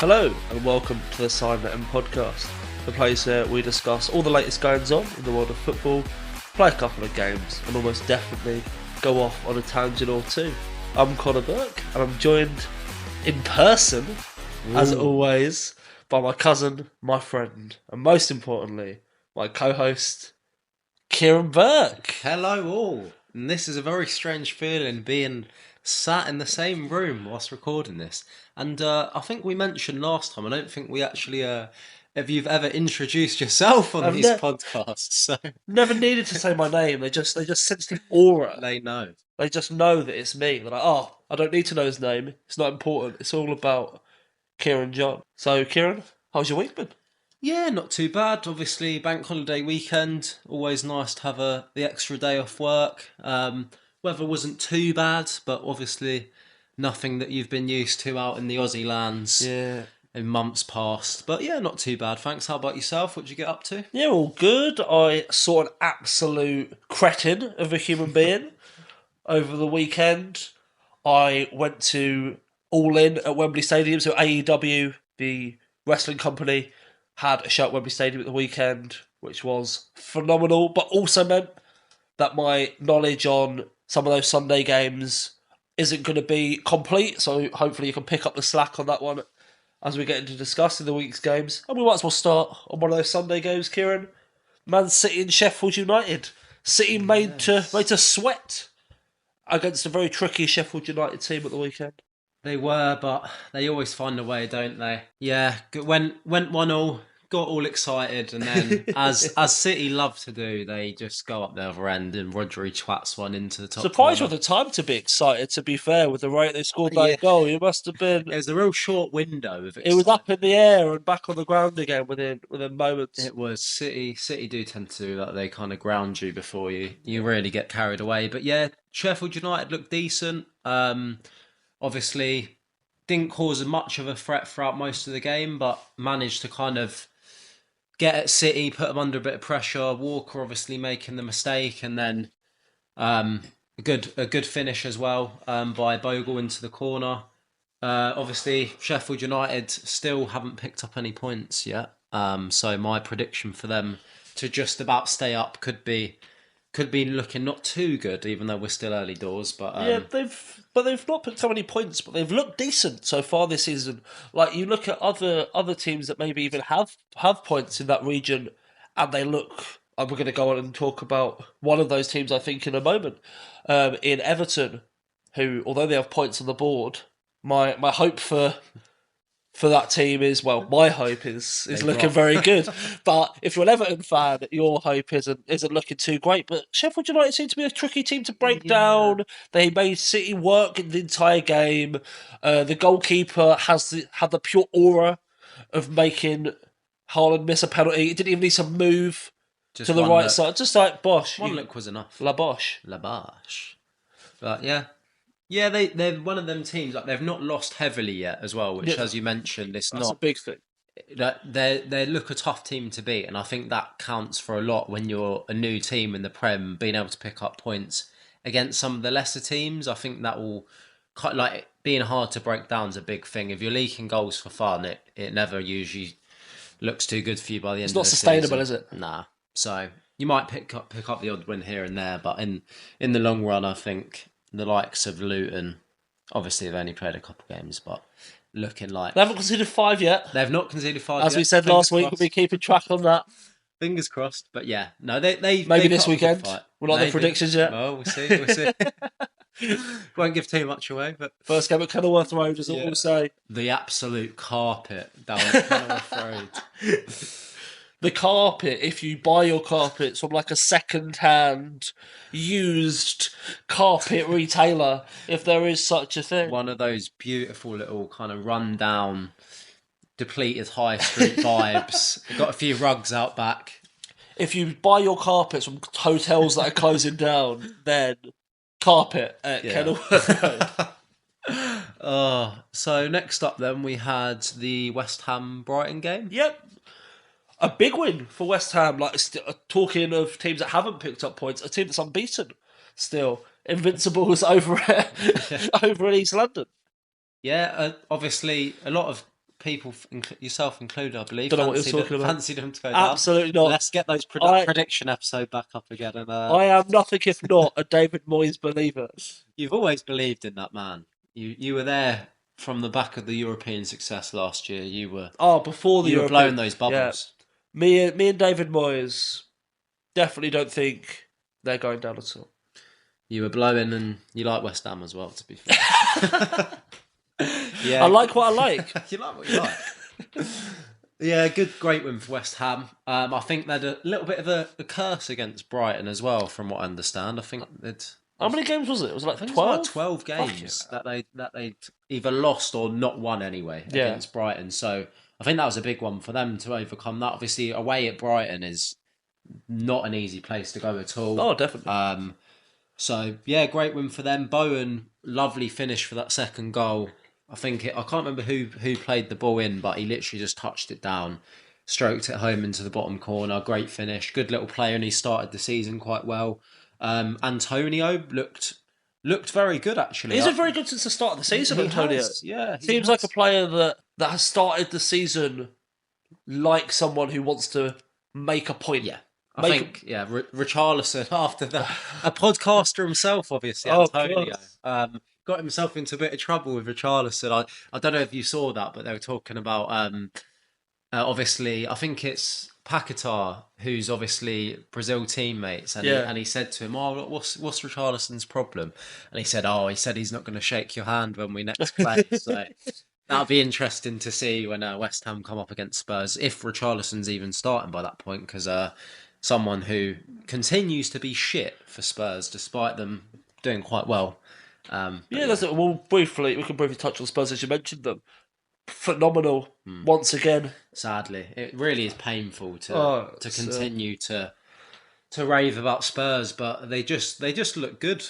Hello and welcome to the Sign That End podcast, the place where we discuss all the latest goings on in the world of football, play a couple of games and almost definitely go off on a tangent or two. I'm Connor Burke and I'm joined in person, as always, by my cousin, my friend, and most importantly, my co-host, Kieran Burke. Hello all, and this is a very strange feeling being sat in the same room whilst recording this. And I think we mentioned last time, I don't think we actually, if you've ever introduced yourself on these podcasts, so never needed to say my name. They just sense the aura. they know. They just know that it's me. They're like, oh, I don't need to know his name. It's not important. It's all about Kieran John. So, Kieran, how's your week been? Yeah, not too bad. Obviously, bank holiday weekend. Always nice to have the extra day off work. Weather wasn't too bad, but obviously nothing that you've been used to out in the Aussie lands in months past. But yeah, not too bad. Thanks. How about yourself? What did you get up to? Yeah, all good. I saw an absolute cretin of a human being over the weekend. I went to All In at Wembley Stadium. So AEW, the wrestling company, had a show at Wembley Stadium at the weekend, which was phenomenal, but also meant that my knowledge on some of those Sunday games isn't going to be complete, so hopefully you can pick up the slack on that one as we get into discussing the week's games. And we might as well start on one of those Sunday games, Kieran. Man City and Sheffield United. City made to sweat against a very tricky Sheffield United team at the weekend. They were, but they always find a way, don't they? Yeah, went 1-1, got all excited, and then, as City love to do, they just go up the other end and Rodri twats one into the top Surprised corner. with the time to be excited, to be fair, with the rate they scored that goal. It must have been... It was a real short window of excitement. It was up in the air and back on the ground again within moments. It was. City do tend to do that. They kind of ground you before you really get carried away. But yeah, Sheffield United looked decent. Obviously, didn't cause much of a threat throughout most of the game, but managed to kind of get at City, put them under a bit of pressure. Walker obviously making the mistake, and then a good finish as well by Bogle into the corner. Obviously, Sheffield United still haven't picked up any points yet. So my prediction for them to just about stay up could be looking not too good, even though we're still early doors. But they've not picked up any points, but they've looked decent so far this season. Like, you look at other teams that maybe even have points in that region, and they look. And we're going to go on and talk about one of those teams, I think, in a moment. In Everton, who, although they have points on the board, my hope for that team is, well, my hope is looking very good. But if you're an Everton fan, your hope isn't looking too great. But Sheffield United seem to be a tricky team to break down. They made City work in the entire game. The goalkeeper had the pure aura of making Haaland miss a penalty. He didn't even need to move to the right side. Just like Bosch. One look was enough. La Bosch. But yeah. Yeah, they're one of them teams. Like, they've not lost heavily yet as well, which, as you mentioned, that's not a big thing. They look a tough team to beat, and I think that counts for a lot when you're a new team in the Prem, being able to pick up points against some of the lesser teams. I think that will, like, being hard to break down is a big thing. If you're leaking goals for fun, it never usually looks too good for you by the end of the season. It's not sustainable, is it? Nah. So you might pick up the odd win here and there, but in the long run, I think the likes of Luton, obviously they've only played a couple of games, but looking like... They haven't conceded 5 yet. They've not conceded 5 yet. As we said last week, we'll be keeping track on that. Fingers crossed. But yeah, no, they maybe this weekend. We're not the predictions yet. Well, we'll see. Won't give too much away, but... First game at Kenilworth Road, as all say. The absolute carpet down at Kenilworth Road. The carpet, if you buy your carpets from like a second-hand, used carpet retailer, if there is such a thing. One of those beautiful little kind of run-down, depleted high street vibes. They've got a few rugs out back. If you buy your carpets from hotels that are closing down, then carpet at Kenilworth Road. So next up then, we had the West Ham Brighton game. Yep. A big win for West Ham. Like, talking of teams that haven't picked up points, a team that's unbeaten still. Invincibles over in East London. Yeah, obviously a lot of people, yourself included, I believe, Don't know what you're talking about. fancied them to go down. Absolutely not. Let's get those prediction episode back up again. And I am nothing if not a David Moyes believer. you've always believed in that man. You were there from the back of the European success last year. You were before the you were European, blowing those bubbles. Yeah. Me and David Moyes definitely don't think they're going down at all. You were blowing, and you like West Ham as well, to be fair. Yeah, I like what I like. You like what you like. Yeah, great win for West Ham. I think they had a little bit of a curse against Brighton as well, from what I understand. I think they'd. How many games was it? Was it like 12? Like 12 games that they'd either lost or not won anyway against Brighton. So I think that was a big one for them to overcome that. Obviously, away at Brighton is not an easy place to go at all. Oh, definitely. So yeah, great win for them. Bowen, lovely finish for that second goal. I can't remember who played the ball in, but he literally just touched it down, stroked it home into the bottom corner. Great finish, good little player, and he started the season quite well. Antonio looked very good actually. He's been very good since the start of the season. Antonio, seems like a player that has started the season like someone who wants to make a point. Yeah. I think Richarlison, after that, a podcaster himself, obviously, Antonio, got himself into a bit of trouble with Richarlison. I don't know if you saw that, but they were talking about, obviously, I think it's Paquetá, who's obviously Brazil teammates, and he said to him, "Oh, what's Richarlison's problem?" And he said, he's not going to shake your hand when we next play." So that'll be interesting to see when West Ham come up against Spurs, if Richarlison's even starting by that point, because someone who continues to be shit for Spurs, despite them doing quite well. That's it. We can briefly touch on Spurs as you mentioned them. Phenomenal once again. Sadly, it really is painful to continue to rave about Spurs, but they just look good.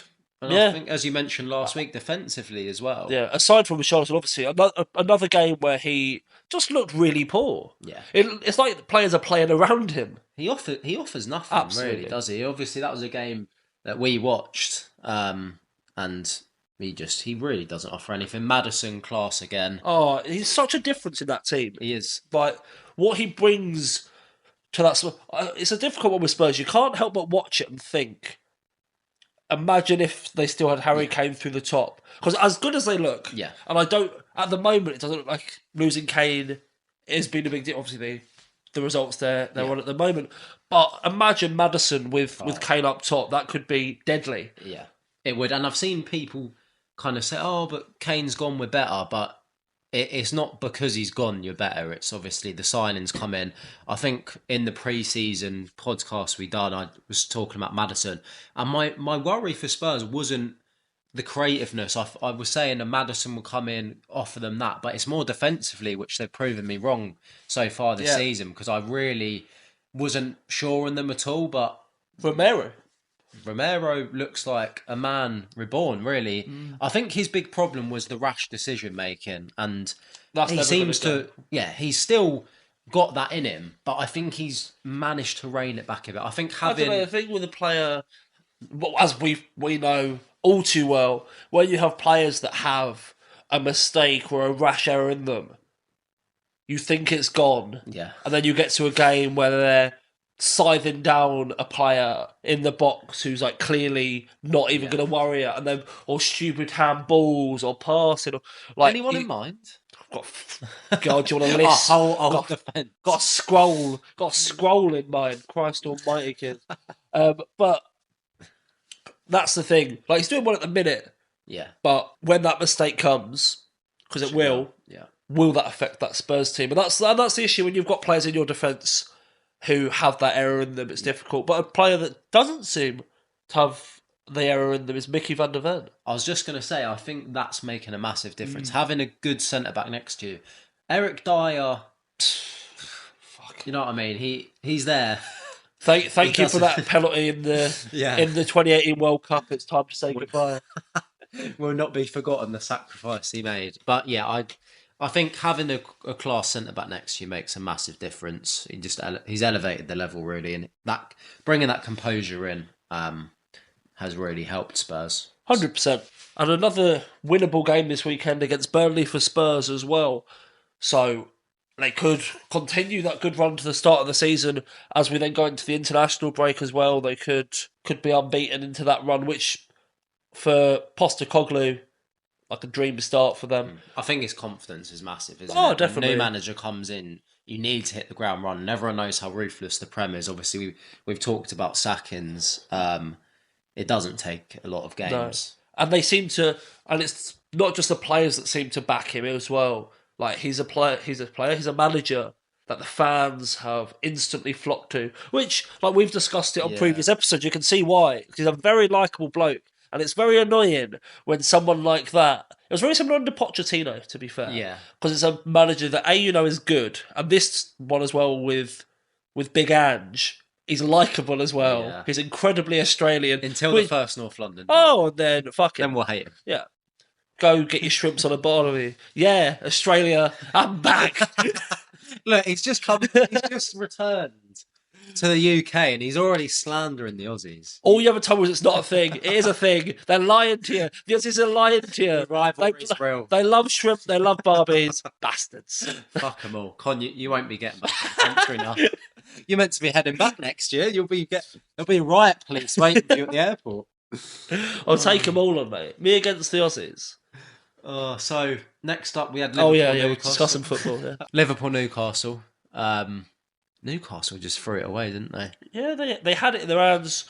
And I think, as you mentioned last week, defensively as well. Yeah, aside from Richarlison, obviously, another game where he just looked really poor. Yeah. It's like the players are playing around him. He offers nothing, really, does he? Obviously, that was a game that we watched, and he really doesn't offer anything. Maddison, class again. Oh, he's such a difference in that team. He is. Like, what he brings to that... it's a difficult one with Spurs. You can't help but watch it and think... Imagine if they still had Harry Kane through the top. Because as good as they look, and at the moment, it doesn't look like losing Kane has been a big deal. Obviously, the results they're on at the moment. But imagine Maddison with Kane up top. That could be deadly. Yeah, it would. And I've seen people kind of say, "Oh, but Kane's gone, we're better." But it's not because he's gone, you're better. It's obviously the signings come in. I think in the pre-season podcast we done, I was talking about Maddison. And my worry for Spurs wasn't the creativeness. I was saying that Maddison will come in, offer them that. But it's more defensively, which they've proven me wrong so far this season. Because I really wasn't sure on them at all. But Romero looks like a man reborn, really. I think his big problem was the rash decision making, and he seems to, he's still got that in him, but I think he's managed to rein it back a bit. I think the thing with a player, as we know all too well, when you have players that have a mistake or a rash error in them, you think it's gone, and then you get to a game where they're scything down a player in the box who's like clearly not even going to worry it, and then or stupid handballs or passing or like anyone in mind. God, do you want to list? Whole defence. Got a scroll in mind. Christ Almighty, kid. But that's the thing. Like he's doing well at the minute. Yeah. But when that mistake comes, because it will, will that affect that Spurs team? And that's the issue when you've got players in your defence who have that error in them. It's difficult. But a player that doesn't seem to have the error in them is Mickey van der Ven. I was just going to say, I think that's making a massive difference. Having a good centre-back next to you. Eric Dyer, you know what I mean? He's there. Thank you for that penalty in the 2018 World Cup. It's time to say goodbye. Will not be forgotten, the sacrifice he made. But yeah, I think having a class centre-back next to you makes a massive difference. He's elevated the level, really, and that bringing that composure in has really helped Spurs. 100%. And another winnable game this weekend against Burnley for Spurs as well. So they could continue that good run to the start of the season as we then go into the international break as well. They could be unbeaten into that run, which for Postecoglou, like a dream start for them. I think his confidence is massive, isn't Oh, it? When a definitely. new manager comes in, you need to hit the ground running. Everyone knows how ruthless the Prem is. Obviously, we've talked about sackings. It doesn't take a lot of No. games. And they seem to, and it's not just the players that seem to back him as well. Like he's a player, he's a manager that the fans have instantly flocked to. Which, like we've discussed it on Yeah. previous episodes, you can see why. He's a very likable bloke, and it's very annoying when someone like that. It was very similar under Pochettino, to be fair, Yeah. because it's a manager that is good, and this one as well with Big Ange. He's likable as well. Yeah. He's incredibly Australian. Until the which, first North London. Oh, and then fuck it. Then we'll hate him. Yeah. Go get your shrimps on a barbie. Yeah, Australia, I'm back. Look, he's just come. He's just returned to the UK, and he's already slandering the Aussies. All you ever told us it's not a thing. It is a thing. They're lying to you. The Aussies are lying to you. The rivalry is real. They love shrimp. They love barbies. Bastards. Fuck them all. Con, you won't be getting back in the country now. You're meant to be heading back next year. There'll be riot police waiting for you at the airport. I'll take them all on, mate. Me against the Aussies. So next up we had Liverpool. We're discussing football. Yeah. Liverpool Newcastle. Newcastle just threw it away, didn't they? Yeah, they had it in their hands.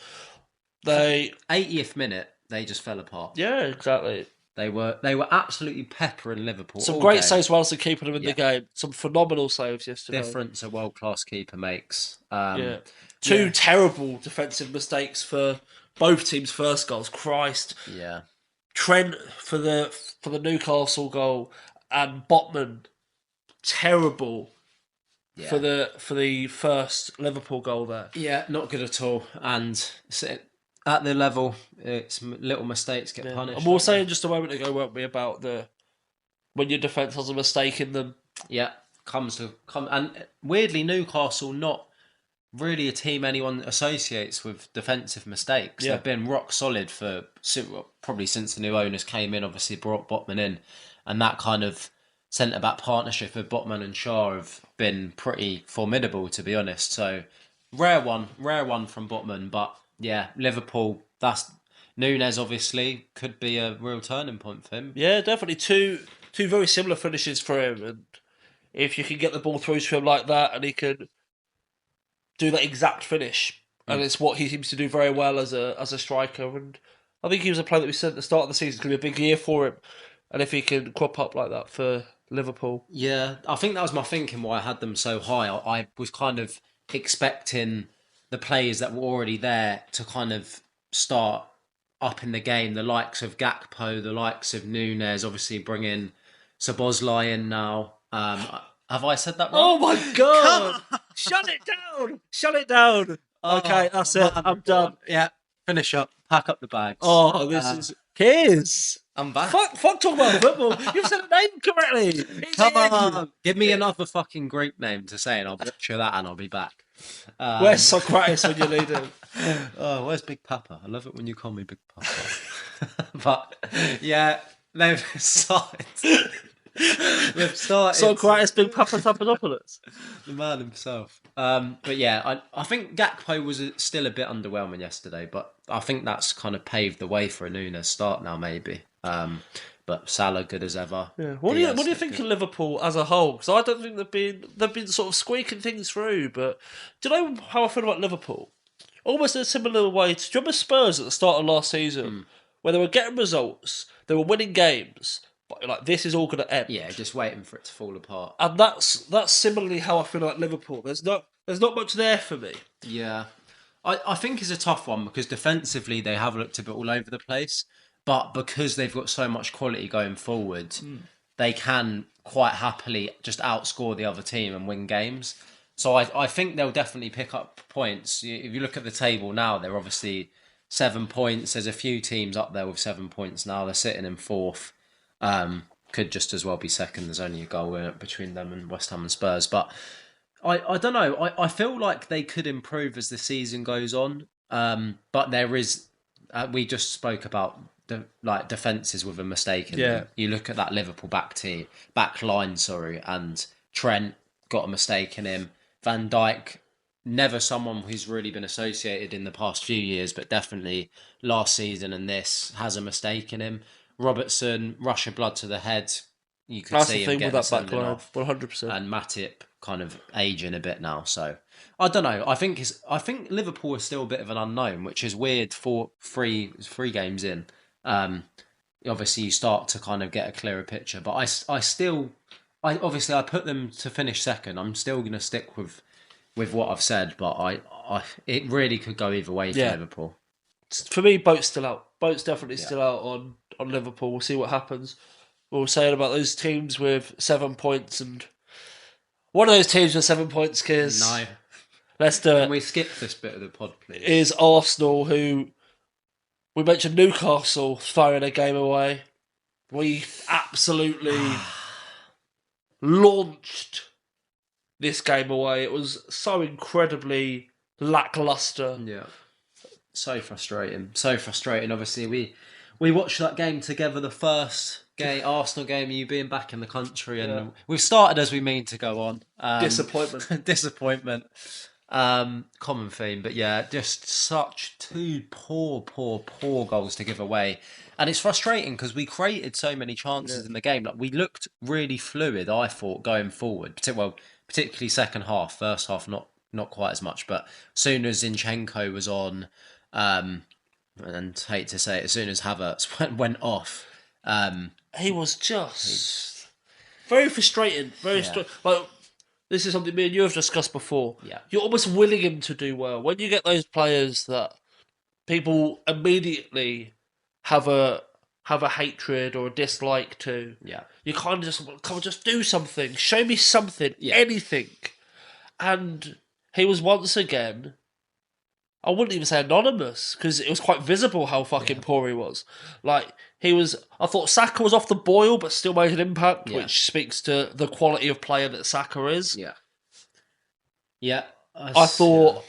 They 80th minute, they just fell apart. Yeah, exactly. They were absolutely peppering Liverpool. Some great saves whilst they're keeping them in the game. Some phenomenal saves yesterday. Difference a world-class keeper makes. Two terrible defensive mistakes for both teams' first goals. Christ. Yeah. Trent for the Newcastle goal and Botman terrible for the first Liverpool goal there. Yeah, not good at all. And at the level, it's little mistakes get punished. And we were saying just a moment ago, weren't we, about when your defence has a mistake in them. Yeah, and weirdly Newcastle not really a team anyone associates with defensive mistakes. Yeah. They've been rock solid for probably since the new owners came in. Obviously brought Botman in, and that kind of centre-back partnership of Botman and Shaw have been pretty formidable, to be honest. So rare one from Botman, but yeah, Liverpool. That's Núñez obviously could be a real turning point for him. Yeah, definitely two very similar finishes for him, and if you can get the ball through to him like that, and he can do that exact finish, and it's what he seems to do very well as a striker. And I think he was a player that we said at the start of the season is going to be a big year for him, and if he can crop up like that for Liverpool. Yeah, I think that was my thinking why I had them so high. I was kind of expecting the players that were already there to kind of start up in the game, the likes of Gakpo, the likes of Núñez, obviously bring in Szoboszlai in now. Have I said that wrong? Oh my God! Shut it down! Shut it down! Okay, that's it. I'm done. Yeah, finish up. Pack up the bags. Oh, this is Kiz. I'm back. Fuck talk about football. You've said the name correctly. Come on. Give me another fucking Greek name to say and I'll butcher that and I'll be back. Where's Socrates when you need him? Oh, where's Big Papa? I love it when you call me Big Papa. But, yeah, they've started. Socrates, Big Papa Papadopoulos. The man himself. But yeah, I think Gakpo was still a bit underwhelming yesterday, but I think that's kind of paved the way for a Núñez start now, maybe. But Salah good as ever. Yeah. What do you think of Liverpool as a whole? Because I don't think they've been sort of squeaking things through. But do you know how I feel about Liverpool? Almost in a similar way to, do you remember Spurs at the start of last season, where they were getting results, they were winning games, but like this is all going to end. Yeah, just waiting for it to fall apart. And that's similarly how I feel about Liverpool. There's not much there for me. Yeah, I think it's a tough one because defensively they have looked a bit all over the place. But because they've got so much quality going forward, they can quite happily just outscore the other team and win games. So I think they'll definitely pick up points. If you look at the table now, they're obviously 7 points. There's a few teams up there with 7 points now. They're sitting in fourth. Could just as well be second. There's only a goal between them and West Ham and Spurs. But I don't know. I feel like they could improve as the season goes on. But there is... we just spoke about defenses with a mistake in Yeah. them. You look at that Liverpool back line, and Trent got a mistake in him. Van Dijk, never someone who's really been associated in the past few years, but definitely last season and this has a mistake in him. Robertson, rush of blood to the head. You could That's the see him thing with getting a that back sending line, off, 100%. and Matip kind of aging a bit now. So I don't know. I think Liverpool is still a bit of an unknown, which is weird for three games in. Obviously you start to kind of get a clearer picture, but I obviously I put them to finish second. I'm still going to stick with what I've said, but it really could go either way for Liverpool. For me, boat's still out. Boat's definitely still out on Liverpool. We'll see what happens. We were saying about those teams with 7 points, and one of those teams with 7 points, Kiers. No. Let's do it. Can we skip this bit of the pod, please? Is Arsenal, who we mentioned Newcastle throwing a game away. We absolutely launched this game away. It was so incredibly lackluster. Yeah. So frustrating. Obviously, we watched that game together, the first Arsenal game, you being back in the country, and we've started as we mean to go on. Disappointment. Common theme, but yeah, just such two poor goals to give away. And it's frustrating because we created so many chances in the game. Like, we looked really fluid, I thought, going forward. Particularly second half. First half, not quite as much. But as soon as Zinchenko was on, and hate to say it, as soon as Havertz went off, he was just very frustrating. Like, this is something me and you have discussed before. Yeah. You're almost willing him to do well. When you get those players that people immediately have a hatred or a dislike to, you kind of just, come on, just do something. Show me something, anything. And he was once again, I wouldn't even say anonymous, because it was quite visible how fucking poor he was. Like, I thought Saka was off the boil, but still made an impact, which speaks to the quality of player that Saka is. Yeah. Yeah. I thought,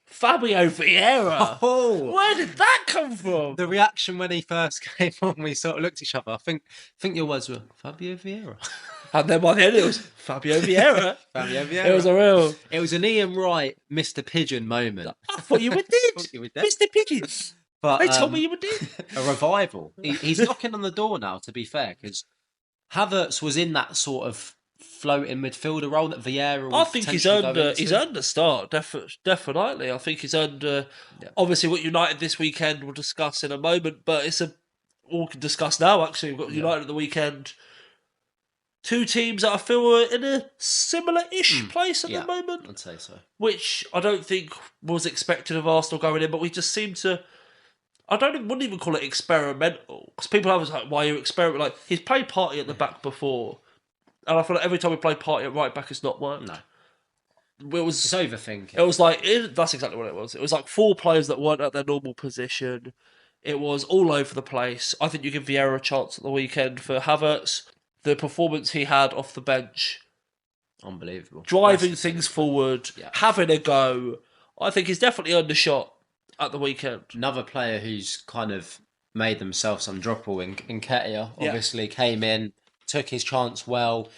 Fabio Vieira. Oh, where did that come from? The reaction when he first came on, we sort of looked at each other. I think your words were Fabio Vieira. And then by the end it was Fabio Vieira. It was an Ian Wright, Mr. Pigeon moment. I thought you were dead. Mr. Pigeon. But they told me you were dead. A revival. He's knocking on the door now, to be fair, because Havertz was in that sort of floating midfielder role that Vieira. I think he's earned a start. Definitely, I think he's earned. Obviously, what United this weekend we'll discuss in a moment, but we can discuss now. Actually, we've got United at the weekend. Two teams that I feel are in a similar-ish place at the moment. I'd say so. Which I don't think was expected of Arsenal going in, but we just seem to. Wouldn't even call it experimental, because people have like, why you experiment? Like, he's played Partey at the back before, and I feel like every time we play Partey at right back, it's not worked. No. It's overthinking. It was like that's exactly what it was. It was like four players that weren't at their normal position. It was all over the place. I think you give Vieira a chance at the weekend. For Havertz, the performance he had off the bench, unbelievable, driving things forward, having a go. I think he's definitely earned a shot at the weekend. Another player who's kind of made themselves undroppable in Nketiah, obviously came in, took his chance well.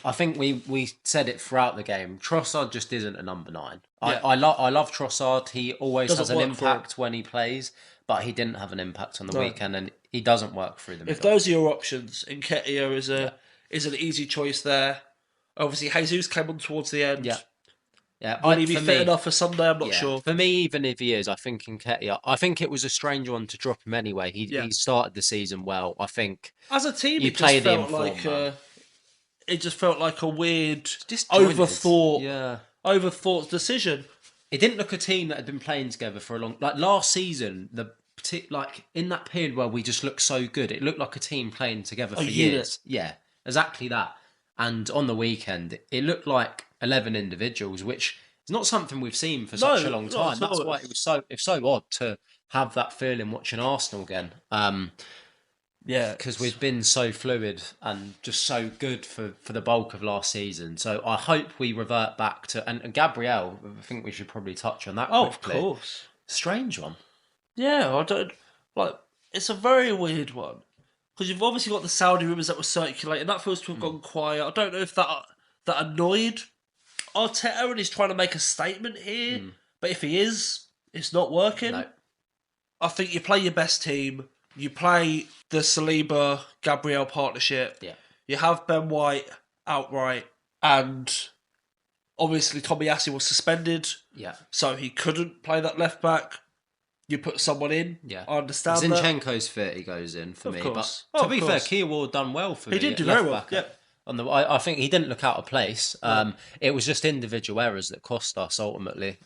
I think we said it throughout the game. Trossard just isn't a number 9. Yeah. I love Trossard. He always has an impact when he plays, but he didn't have an impact on the weekend, and he doesn't work through the middle. If those are your options, Nketiah is an easy choice there. Obviously, Jesus came on towards the end. Yeah, will he be fit enough for Sunday? I'm not sure. For me, even if he is, I think Nketiah. I think it was a strange one to drop him anyway. He started the season well. I think as a team, it just felt like a weird, overthought decision. It didn't look a team that had been playing together for a long. Like last season, in that period where we just looked so good, it looked like a team playing together for years. Yeah, exactly that. And on the weekend, it looked like 11 individuals, which is not something we've seen for such a long time. That's why it's so odd to have that feeling watching Arsenal again. Because we've been so fluid and just so good for the bulk of last season. So I hope we revert back to... And Gabriel, I think we should probably touch on that quickly. Of course. Strange one. Yeah, I don't... Like, it's a very weird one because you've obviously got the Saudi rumours that were circulating. That feels to have gone quiet. I don't know if that annoyed Arteta and he's trying to make a statement here. But if he is, it's not working. No. I think you play your best team. You play the Saliba Gabriel partnership. Yeah. You have Ben White outright, and obviously Tomiyasu was suspended. Yeah. So he couldn't play that left back. You put someone in. Yeah. I understand that. Zinchenko's fit, he goes in for Of me. course. But to Of be fair, course. Kieran done well for me. He did at do left very well. back. Yep. I think he didn't look out of place. It was just individual errors that cost us ultimately,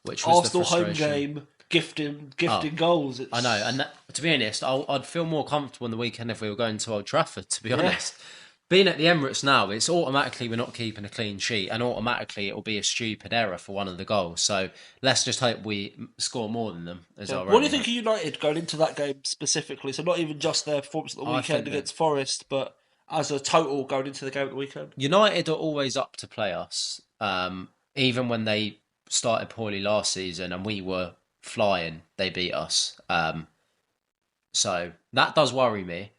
which was Arsenal the home frustration. game, gifting goals. I know, and to be honest, I'd feel more comfortable on the weekend if we were going to Old Trafford, to be honest. Being at the Emirates now, it's automatically we're not keeping a clean sheet, and automatically it will be a stupid error for one of the goals. So let's just hope we score more than them. What do you think of United going into that game specifically? So not even just their performance at the weekend against Forest, but as a total going into the game at the weekend? United are always up to play us, even when they started poorly last season and we were flying, they beat us. So that does worry me.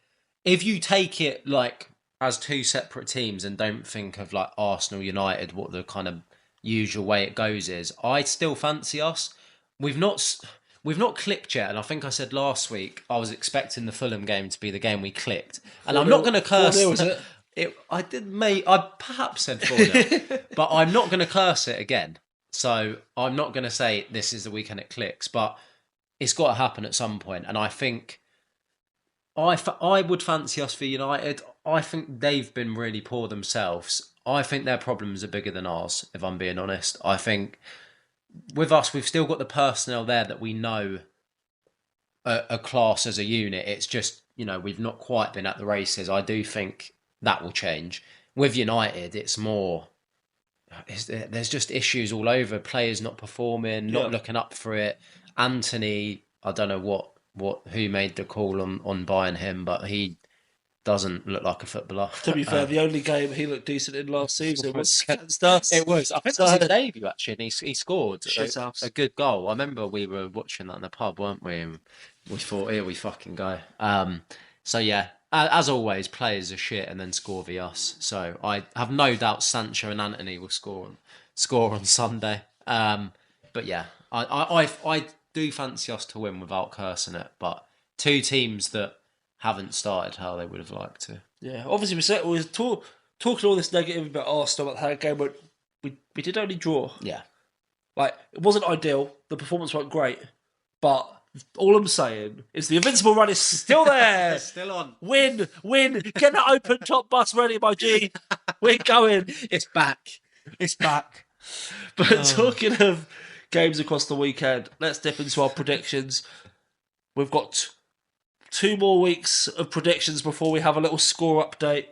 If you take it like as two separate teams and don't think of like Arsenal, United, what the kind of usual way it goes is, I still fancy us. We've not clicked yet, and I think I said last week I was expecting the Fulham game to be the game we clicked. And I'm not going to curse. 4-0, was it? I perhaps said 4-0, but I'm not going to curse it again. So I'm not going to say this is the weekend it clicks, but it's got to happen at some point. And I think I would fancy us for United. I think they've been really poor themselves. I think their problems are bigger than ours, if I'm being honest. I think with us, we've still got the personnel there that we know a class as a unit. It's just, we've not quite been at the races. I do think that will change. With United, it's more... there's just issues all over. Players not performing, not looking up for it. Anthony, I don't know who made the call on buying him, but he doesn't look like a footballer. To be fair, the only game he looked decent in last season was against us. It was. I think it was his debut actually, and he scored Shithouse. a good goal. I remember we were watching that in the pub, weren't we? And we thought, here we fucking go. So yeah, as always, players are shit and then score via us. So I have no doubt Sancho and Anthony will score on Sunday. But yeah, I do fancy us to win without cursing it. But two teams that haven't started how they would have liked to. Yeah, obviously we were talking all this negative about Arsenal, about how the game went. We did only draw. Yeah. Like, it wasn't ideal. The performance wasn't great. But all I'm saying is the invincible run is still there. It's still on. Win. Get that open top bus ready, my G. We're going. It's back. But talking of games across the weekend, let's dip into our predictions. We've got 2 more weeks of predictions before we have a little score update.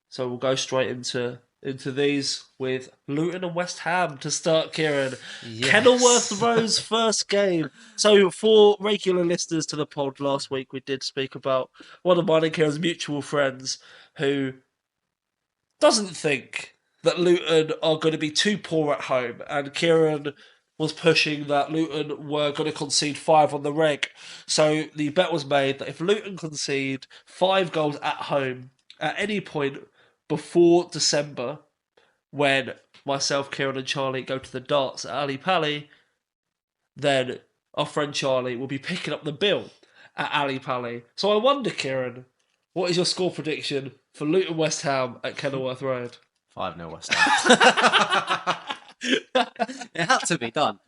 So we'll go straight into these with Luton and West Ham to start, Kieran. Yes. Kenilworth Road's first game. So for regular listeners to the pod last week, we did speak about one of mine and Kieran's mutual friends who doesn't think that Luton are going to be too poor at home. And Kieran was pushing that Luton were going to concede 5 on the reg. So the bet was made that if Luton concede 5 goals at home at any point before December, when myself, Kieran and Charlie go to the darts at Ali Pally, then our friend Charlie will be picking up the bill at Ali Pally. So I wonder, Kieran, what is your score prediction for Luton West Ham at Kenilworth Road? 5-0 West Ham. It had to be done.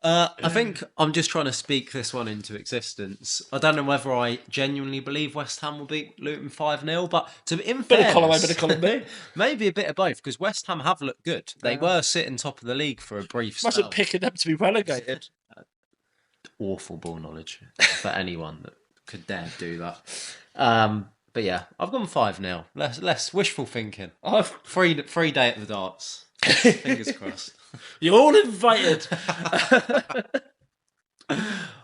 I think I'm just trying to speak this one into existence. I don't know whether I genuinely believe West Ham will beat Luton 5-0, but in Bit of fairness, column A, bit of column B. maybe a bit of both, because West Ham have looked good. They were sitting top of the league for a brief Imagine spell. picking them to be relegated. Awful ball knowledge for anyone that could dare do that. But yeah, I've gone 5-0. Less wishful thinking. Free day at the darts. Fingers crossed. You're all invited.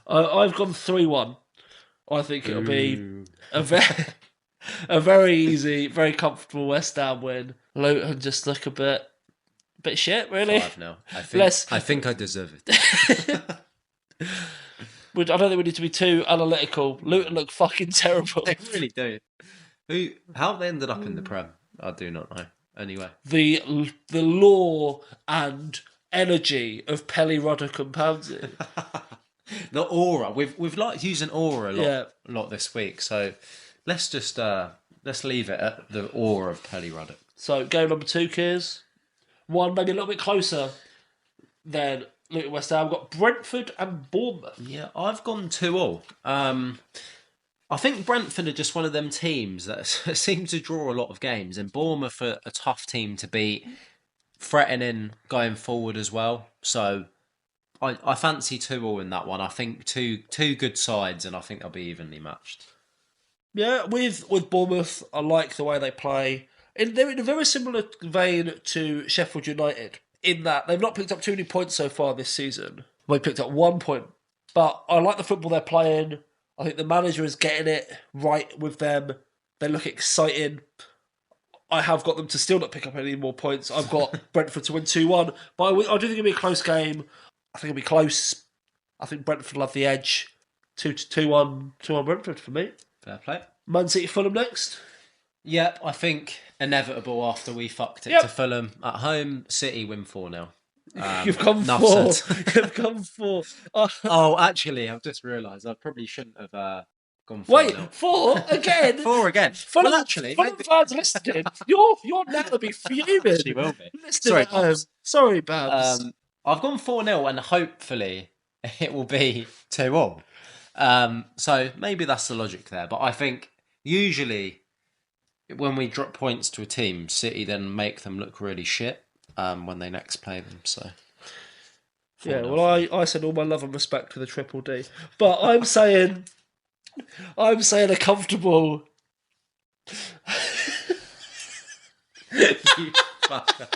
I've gone 3-1. I think it'll be a very easy, very comfortable West Ham win. Luton just look a bit shit, really. 5-0. I think I deserve it. I don't think we need to be too analytical. Luton look fucking terrible. They really do. How they ended up in the Prem, I do not know. Anyway, The law and energy of Pelly, Ruddock and Pansy. the aura. We've liked using aura Yeah. a lot this week, so let's just let's leave it at the aura of Pelly Ruddock. So game number 2, Kears. One maybe a little bit closer than Luton West Ham. We've got Brentford and Bournemouth. Yeah, I've gone 2-2. I think Brentford are just one of them teams that seem to draw a lot of games, and Bournemouth are a tough team to beat, threatening going forward as well. So I fancy 2-2 in that one. I think two good sides, and I think they'll be evenly matched. Yeah, with Bournemouth, I like the way they play. They're in a very similar vein to Sheffield United, in that they've not picked up too many points so far this season. They picked up 1 point. But I like the football they're playing. I think the manager is getting it right with them. They look exciting. I have got them to still not pick up any more points. I've got Brentford to win 2-1. But I do think it'll be a close game. I think it'll be close. I think Brentford will have the edge. 2-1 Brentford for me. Fair play. Man City Fulham next. Yep, I think inevitable after we fucked it Yep. to Fulham at home. City win 4-0. You've gone enough 4. said. You've gone 4. Oh, actually, I've just realised I probably shouldn't have gone 4-0. Wait, 4 again? 4 again. Fulham, Well, actually, Fulham fans listening, you're now to be fuming. She will be. Listening Sorry, at home. Babs. Sorry, Babs. I've gone 4-0 and hopefully it will be 2-1. So maybe that's the logic there. But I think usually when we drop points to a team, City then make them look really shit when they next play them. So Yeah, well, I send all my love and respect to the Triple D. But I'm saying a comfortable... You fucker.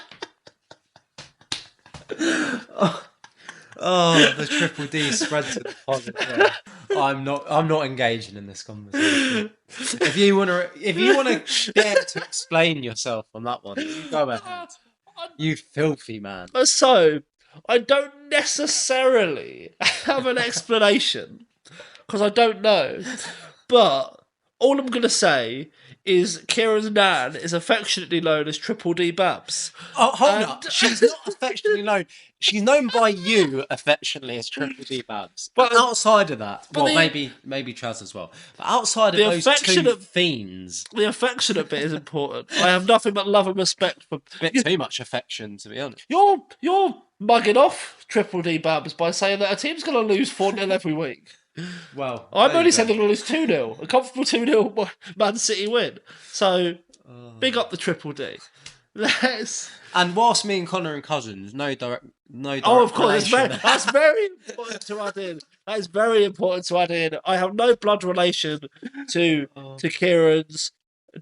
Oh, the Triple D spread to the positive. I'm not engaging in this conversation. If you wanna dare to explain yourself on that one, you go ahead. You filthy man. So, I don't necessarily have an explanation, because I don't know. But all I'm going to say is Kieran's nan is affectionately known as Triple D Babs. Oh, hold up. She's not affectionately known. She's known by you affectionately as Triple D Babs. But outside of that, well, maybe Chaz as well. But outside of those two fiends, the affectionate bit is important. I have nothing but love and respect for. A bit too much affection, to be honest. You're mugging off Triple D Babs by saying that a team's going to lose 4-0 every week. Well, I'm only saying they're going to lose 2-0. A comfortable 2-0 Man City win. So, big up the Triple D. And whilst me and Connor and cousins, no direct. Oh, of course, that's very important to add in. That is very important to add in. I have no blood relation to Kieran's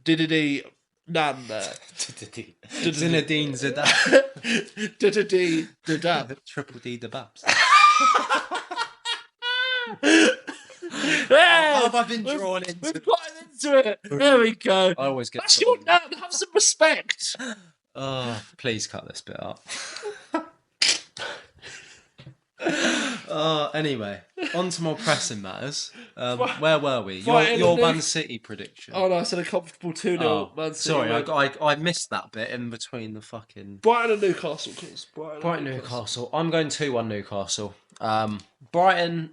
Diddy nan there. Zinedine Zidane. Diddy Zidane. Triple D the Babs. How have I been drawn into? We've gotten into it. There we go. I always get. That's your nan. Have some respect. Oh, please cut this bit up. Anyway, on to more pressing matters. Where were we? Your Man City prediction. Oh no, I said a comfortable 2-0 Man City. Sorry, I missed that bit in between the fucking... Brighton and Newcastle, please. Brighton Newcastle. I'm going 2-1 Newcastle. Brighton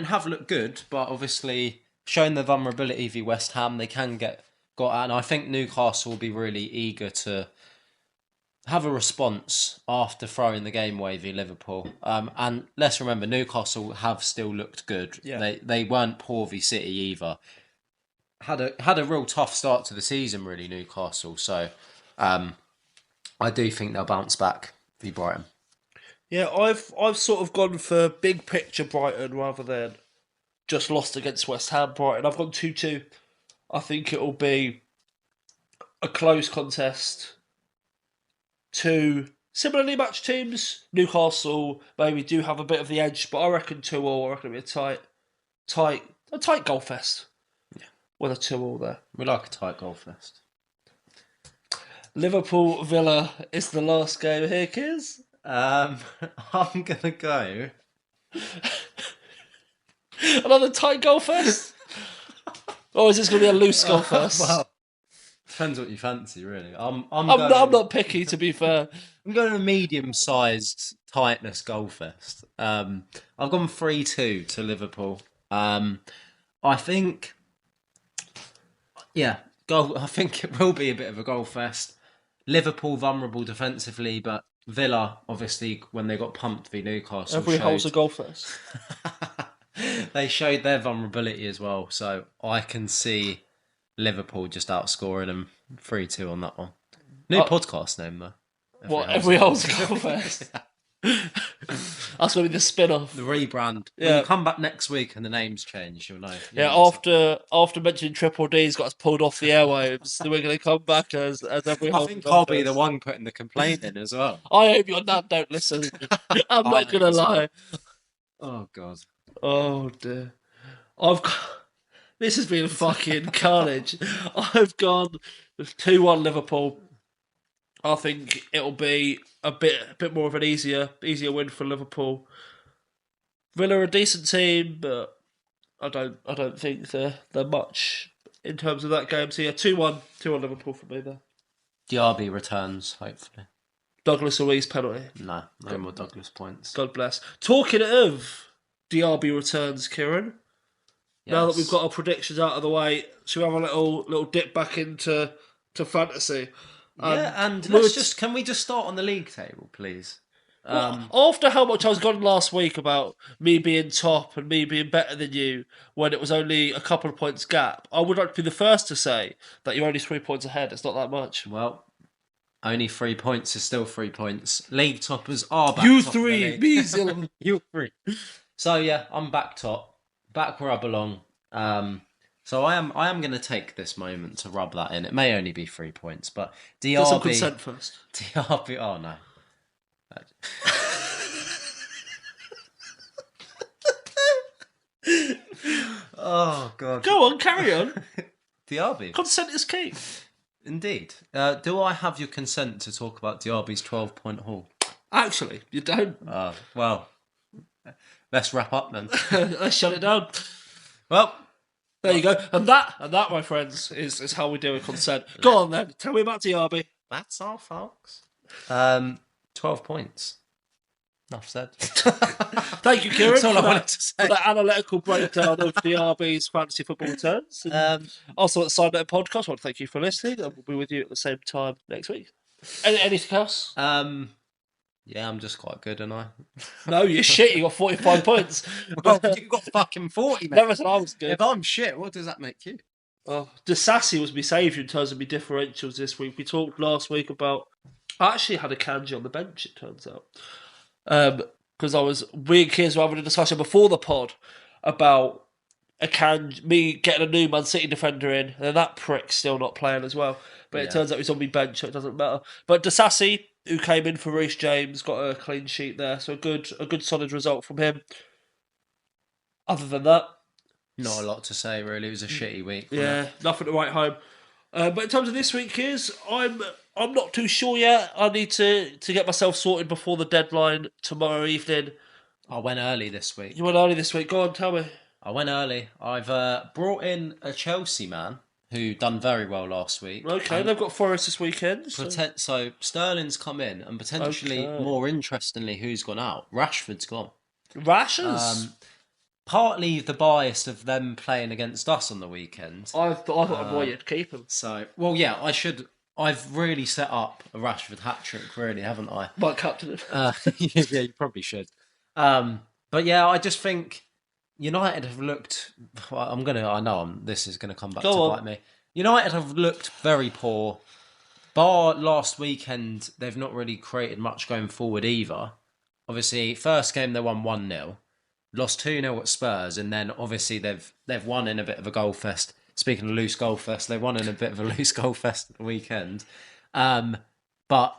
have looked good, but obviously showing the vulnerability v West Ham, they can got at, and I think Newcastle will be really eager to have a response after throwing the game away v Liverpool. And let's remember, Newcastle have still looked good. Yeah. They weren't poor v City either. Had a real tough start to the season, really, Newcastle. So I do think they'll bounce back v Brighton. Yeah, I've sort of gone for big picture Brighton rather than just lost against West Ham Brighton. I've gone 2-2. I think it'll be a close contest. Two similarly matched teams. Newcastle maybe do have a bit of the edge, but I reckon 2-2. I reckon it'll be a tight goal fest. Yeah. With a 2-2 there. We like a tight goal fest. Liverpool Villa is the last game here, kids. I'm gonna go Another tight goal fest? Or is this going to be a loose goal fest? Well, depends what you fancy, really. I'm I'm not picky, to be fair. I'm going a medium-sized tightness goal fest. I've gone 3-2 to Liverpool. I think, yeah, I think it will be a bit of a goal fest. Liverpool vulnerable defensively, but Villa, obviously, when they got pumped v Newcastle, Every hole's a goal fest. they showed their vulnerability as well. So I can see Liverpool just outscoring them 3-2 on that one. New podcast name, though. Every hole's a goal fest? That's going to be the spin-off. The rebrand. Yeah. When you come back next week and the name's changed, you'll know. After mentioning Triple D's got us pulled off the airwaves, then we're going to come back as every I think I'll be the one putting the complaint in as well. I hope your dad don't listen. I'm not going to lie. Oh, God. Oh, dear. This has been fucking carnage. I've gone 2-1 Liverpool. I think it'll be a bit more of an easier win for Liverpool. Villa are a decent team, but I don't think they're much in terms of that game. So yeah, 2-1 Liverpool for me there. Diaby returns, hopefully. Douglas Luiz penalty. No more Douglas points. God bless. Talking of Diaby returns, Kieran. Yes. Now that we've got our predictions out of the way, should we have a little dip back into fantasy? And can we just start on the league table, please? Well, after how much I was gone last week about me being top and me being better than you when it was only a couple of points gap, I would like to be the first to say that you're only 3 points ahead. It's not that much. Well, only 3 points is still 3 points. League toppers are back You top 3, me 0. You 3. So yeah, I'm back top, back where I belong. So I am going to take this moment to rub that in. It may only be 3 points, but Diaby... Get some consent first. Diaby... Oh, no. Oh, God. Go on, carry on. Diaby. Consent is key. Indeed. Do I have your consent to talk about Diaby's 12-point haul? Actually, you don't. Well, let's wrap up then. Let's shut it down. Well... There you go. And that, my friends, is how we do a consent. Go on then. Tell me about Diaby. That's all, folks. 12 points. Enough said. Thank you, Kieran. That's all I wanted to say. For that analytical breakdown of Diaby's fantasy football returns. Also at the Side Note Podcast, I want to thank you for listening. And we'll be with you at the same time next week. Anything else? Yeah, I'm just quite good, and I. No, you're shit. You got 45 points. Well, you got fucking 40, mate. Never said I was good. If I'm shit, what does that make you? Oh, Sassy was my saviour in terms of my differentials this week. We talked last week about. I actually had a Kanji on the bench, it turns out. Because we and Kiers were having a discussion before the pod about me getting a new Man City defender in, and then that prick's still not playing as well. But it turns out he's on my bench, so it doesn't matter. But Sassy, who came in for Reece James, got a clean sheet there, so a good solid result from him. Other than that, not a lot to say really. It was a shitty week. Yeah, nothing to write home. But in terms of this week, Kiers, I'm not too sure yet. I need to get myself sorted before the deadline tomorrow evening. I went early this week. You went early this week. Go on, tell me. I went early. I've brought in a Chelsea man who done very well last week. Okay, they've got Forest this weekend. So Sterling's come in, and potentially, more interestingly, who's gone out? Rashford's gone. Rashers? Partly the bias of them playing against us on the weekend. I thought boy, you'd keep him. So, well, yeah, I should. I've really set up a Rashford hat-trick, really, haven't I? Might captain him. Yeah, you probably should. But yeah, I just think United have looked. This is gonna come back to bite me. United have looked very poor. Bar last weekend, they've not really created much going forward either. Obviously, first game they won 1-0, lost 2-0 at Spurs, and then obviously they've won in a bit of a goal fest. Speaking of loose goal fest, they won in a bit of a loose goal fest at the weekend. But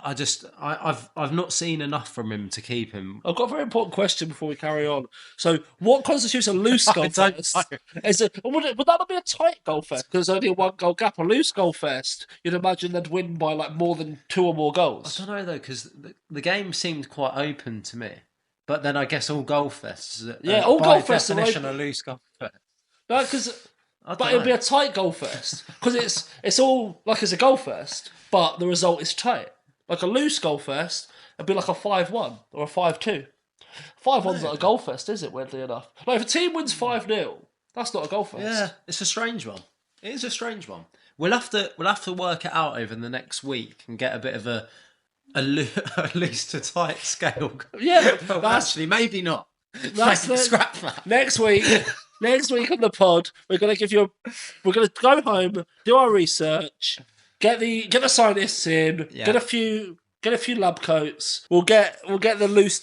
I've not seen enough from him to keep him. I've got a very important question before we carry on. So, what constitutes a loose goal fest? Would that not be a tight goal fest? Because there's only a 1 goal gap. A loose goal fest, you'd imagine they'd win by like more than 2 or more goals. I don't know though, because the game seemed quite open to me. But then I guess all Goalfests, Yeah, all by Goalfests are definition, open. are loose Goalfests. No, because I but don't it'll be know. a tight goal fest because it's all like it's a goal fest, but the result is tight. Like a loose goal fest, it'd be like a 5-1 or a 5-2. 5-1's not a goal fest, is it? Weirdly enough, like if a team wins 5-0, that's not a goal Yeah, fest. it's a strange one. It is a strange one. We'll have to work it out over the next week and get a bit of a loose to tight scale. Yeah, Well, that's actually, maybe not. that's Maybe the scrap that. next week. Next week on the pod, we're gonna give you. We're gonna go home, do our research, get the scientists in, Yeah. get a few lab coats. We'll get the loose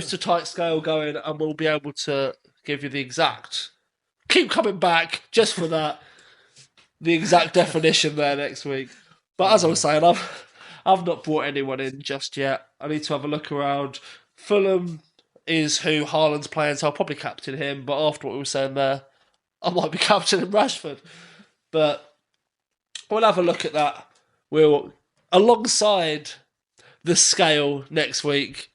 to tight scale going, and we'll be able to give you the exact. Keep coming back just for that, the exact definition there next week. But as I was saying, I've not brought anyone in just yet. I need to have a look around. Fulham is who Haaland's playing, so I'll probably captain him. But after what we were saying there, I might be captaining Rashford. But we'll have a look at that. We'll, alongside the scale next week,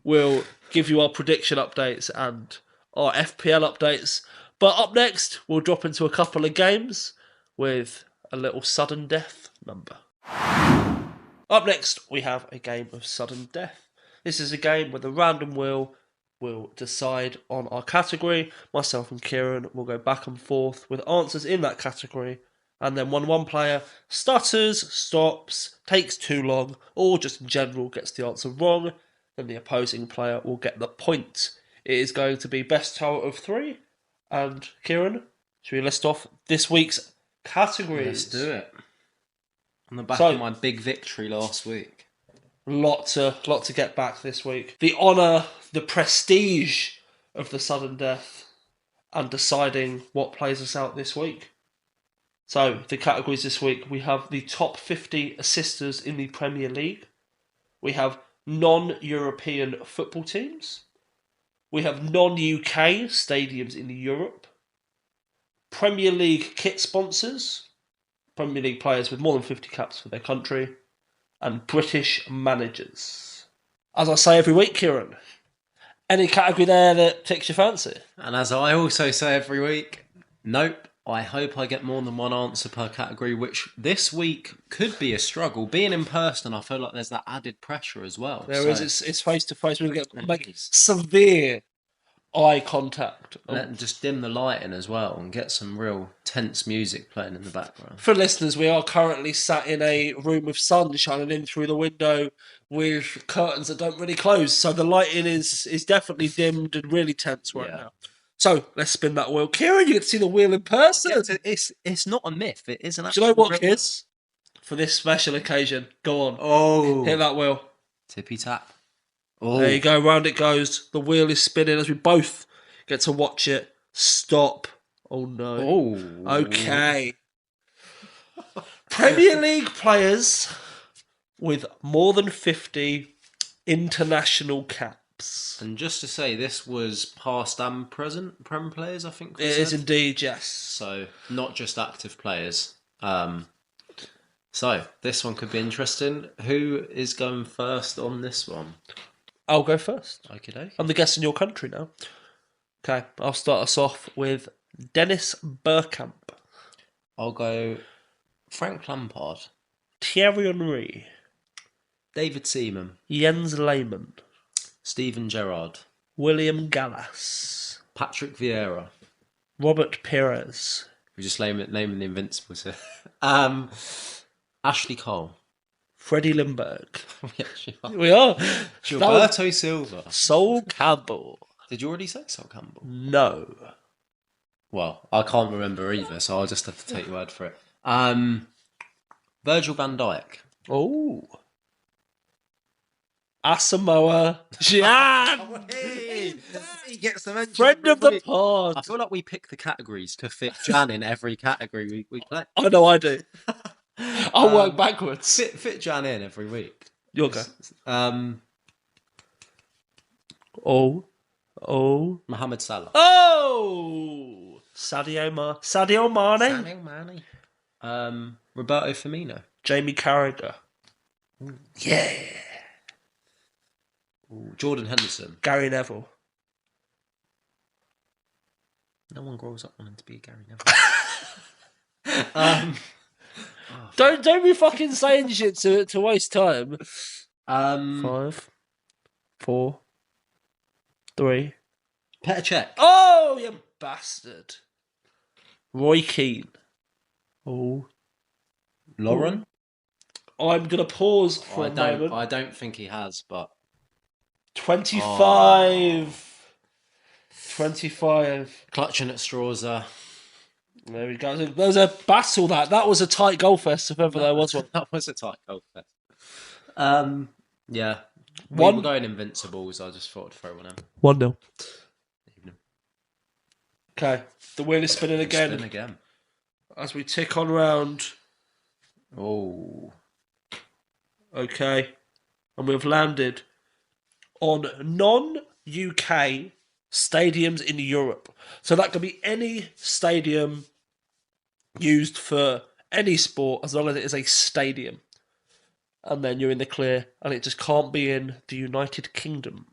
we'll give you our prediction updates and our FPL updates. But up next, we'll drop into a couple of games with a little sudden death number. Up next, we have a game of sudden death. This is a game where the random wheel will decide on our category. Myself and Kieran will go back and forth with answers in that category. And then when one player stutters, stops, takes too long, or just in general gets the answer wrong, then the opposing player will get the point. It is going to be best out of 3. And Kieran, should we list off this week's categories? Let's do it. On the back So- of my big victory last week. Lot to get back this week. The honour, the prestige of the sudden death, and deciding what plays us out this week. So the categories this week: we have the top 50 assisters in the Premier League. We have non-European football teams. We have non-UK stadiums in Europe. Premier League kit sponsors. Premier League players with more than 50 caps for their country. And British managers. As I say every week, Kieran, any category there that takes your fancy? And as I also say every week, nope. I hope I get more than one answer per category, which this week could be a struggle. Being in person, I feel like there's that added pressure as well. There is. It's face to face. We're going to make severe eye contact. Let them just dim the lighting as well and get some real tense music playing in the background. For listeners, we are currently sat in a room with sun shining in through the window with curtains that don't really close, so the lighting is definitely dimmed and really tense right now. So let's spin that wheel. Kieran, you get to see the wheel in person. It's not a myth. It is an Do actual you know what, real kids? For this special occasion, go on. Oh. Hit that wheel. Tippy tap. Oh. There you go, round it goes. The wheel is spinning as we both get to watch it. Stop. Oh no. Oh. Okay. Premier League players with more than 50 international caps. And just to say, this was past and present Prem players, I think. It is indeed, yes. So, not just active players. So, this one could be interesting. Who is going first on this one? I'll go first. Okey-doke. I'm the guest in your country now. Okay, I'll start us off with Dennis Bergkamp, I'll go Frank Lampard, Thierry Henry, David Seaman, Jens Lehmann, Steven Gerrard, William Gallas, Patrick Vieira. Robert Pires, We just naming the Invincibles here. Ashley Cole. Freddie Lindbergh. We actually are. We are. Gilberto Silva. Sol Campbell. Did you already say Sol Campbell? No. Well, I can't remember either, so I'll just have to take your word for it. Virgil van Dijk. Oh. Asamoah Gyan. He gets the mention Friend every of the week. pod. I feel like we pick the categories to fit Jan in every category we play. I know I do. I'll work backwards. Fit Jan in every week. You'll go. Um, Oh. Mohamed Salah. Oh. Sadio Mane. Sadio Mane. Roberto Firmino. Jamie Carragher. Yeah. Ooh, Jordan Henderson. Gary Neville. No one grows up wanting to be Gary Neville. Don't be fucking saying shit to waste time. 5, 4, 3. Petr Cech. Oh, you bastard. Roy Keane. Oh. Lauren. I'm gonna pause for a moment. I don't think he has, but 25. 25. Clutching at straws there. There we go. There was a battle that was a tight Goalfest if ever there was one. That was a tight Goalfest. Yeah. We were going Invincibles. I just thought I'd throw one in. 1-0. Okay. The wheel is spinning again. Spin again. As we tick on round. Oh. Okay. And we've landed on non-UK stadiums in Europe. So that could be any stadium used for any sport as long as it is a stadium. And then you're in the clear, and it just can't be in the United Kingdom.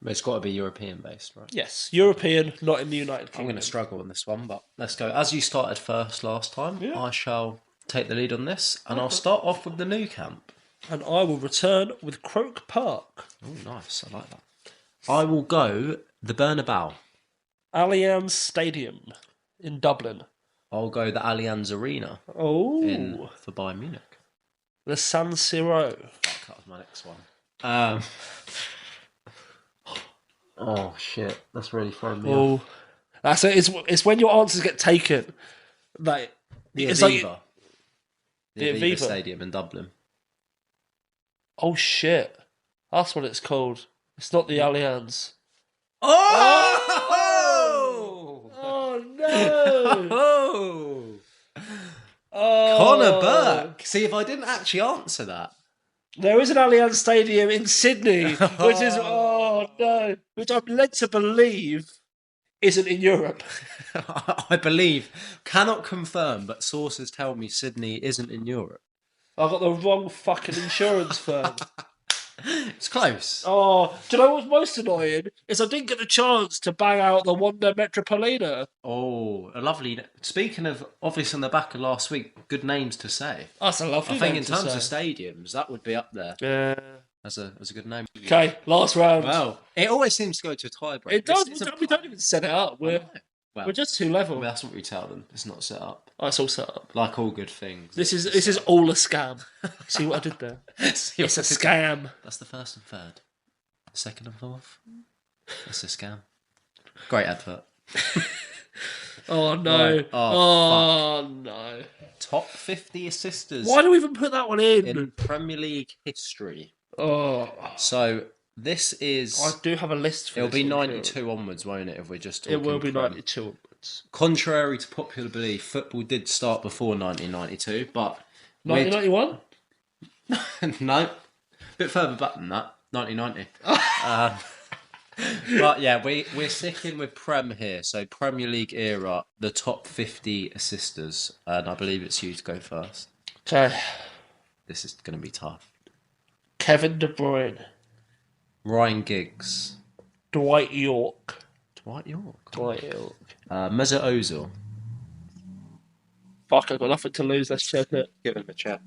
But it's got to be European based, right? Yes, European, not in the United Kingdom. I'm going to struggle on this one, but let's go. As you started first last time, I shall take the lead on this, and I'll start off with the new camp. And I will return with Croke Park. Oh, nice. I like that. I will go the Bernabeu. Allianz Stadium in Dublin. I'll go the Allianz Arena for Bayern Munich. The San Siro. Fuck, that was my next one. Oh, shit. That's really throwing me off. That's it. It's when your answers get taken. Like, The it's Aviva. like, the Aviva Stadium in Dublin. Oh, shit. That's what it's called. It's not the Allianz. Oh! Oh, no! Connor Burke. See, if I didn't actually answer that. There is an Allianz Stadium in Sydney, which is, no, which I'm led to believe isn't in Europe. I believe, cannot confirm, but sources tell me Sydney isn't in Europe. I got the wrong fucking insurance firm. It's close. Oh, do you know what's most annoying? Is I didn't get a chance to bang out the Wanda Metropolita. Oh, a lovely. Speaking of, obviously, on the back of last week, good names to say. That's a lovely I think name in terms to of say. stadiums, that would be up there. Yeah. As a good name. Okay, last round. Well, it always seems to go to a tiebreak. It does. We don't even set it up. We're just two level. Well, that's what we tell them. It's not set up. Oh, it's all set up. Like all good things. This is all a scam. See what I did there? It's a scam. That's the first and third. The second and fourth. It's a scam. Great advert. Oh no. Right. Oh no. Top 50 assisters. Why do we even put that one in Premier League history? Oh. So this is. I do have a list for It'll this be one, 92 onwards, won't it? If we're just talking. It will be Prem. 92 onwards. Contrary to popular belief, football did start before 1992, but 1991. No, a bit further back than that. 1990. But yeah, we're sticking with Prem here. So Premier League era, the top 50 assisters, and I believe it's you to go first. Okay. This is going to be tough. Kevin De Bruyne. Ryan Giggs. Dwight York. Dwight York. Mesut Ozil. Fuck, I've got nothing to lose. Let's check it. Give him a check.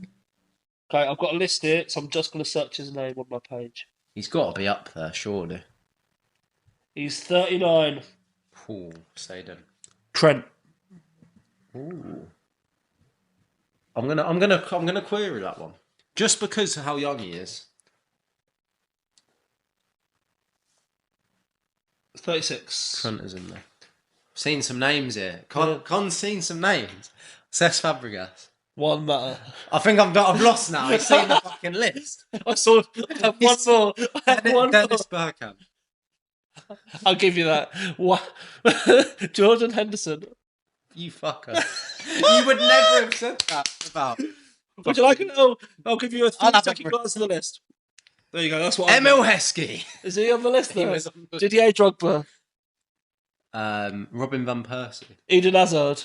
Okay, I've got a list here, so I'm just going to search his name on my page. He's got to be up there, surely. He's 39. Ooh, Saden. Trent. Ooh. I'm gonna query that one. Just because of how young he is. 36. Trent is in there. Seen some names here. Con's seen some names. Cesc Fabregas. One matter. I think I've lost now. He's seen the fucking list. I saw. I have one more. I have one more. Dennis Bergkamp. I'll give you that. What? Jordan Henderson. You fucker. You would never have said that about. Would you like it? I'll give you a 3-second glance at the list. There you go. That's what. Emil Heskey. Is he on the list? There? On Didier Drogba. Robin van Persie. Eden Hazard.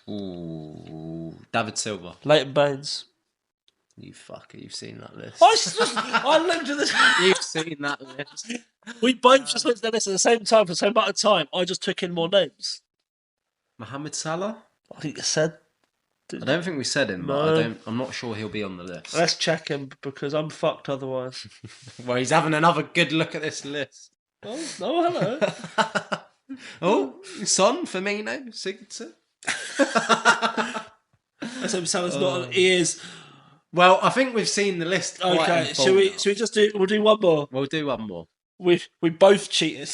Ooh, David Silva. Leighton Baines. You fucker, you've seen that list. I looked at this. You've seen that list. We both just looked at this at the same time for the same amount of time. I just took in more names. Mohamed Salah? I think you said. I don't think we said him, No. but I'm not sure he'll be on the list. Let's check him because I'm fucked otherwise. Well, he's having another good look at this list. Oh, hello. Oh, Son, Firmino, Sigurdsson. Let's hope Salah's not on. He is. Well, I think we've seen the list. Okay, should we just do? We'll do one more. We'll do one more. We both cheated.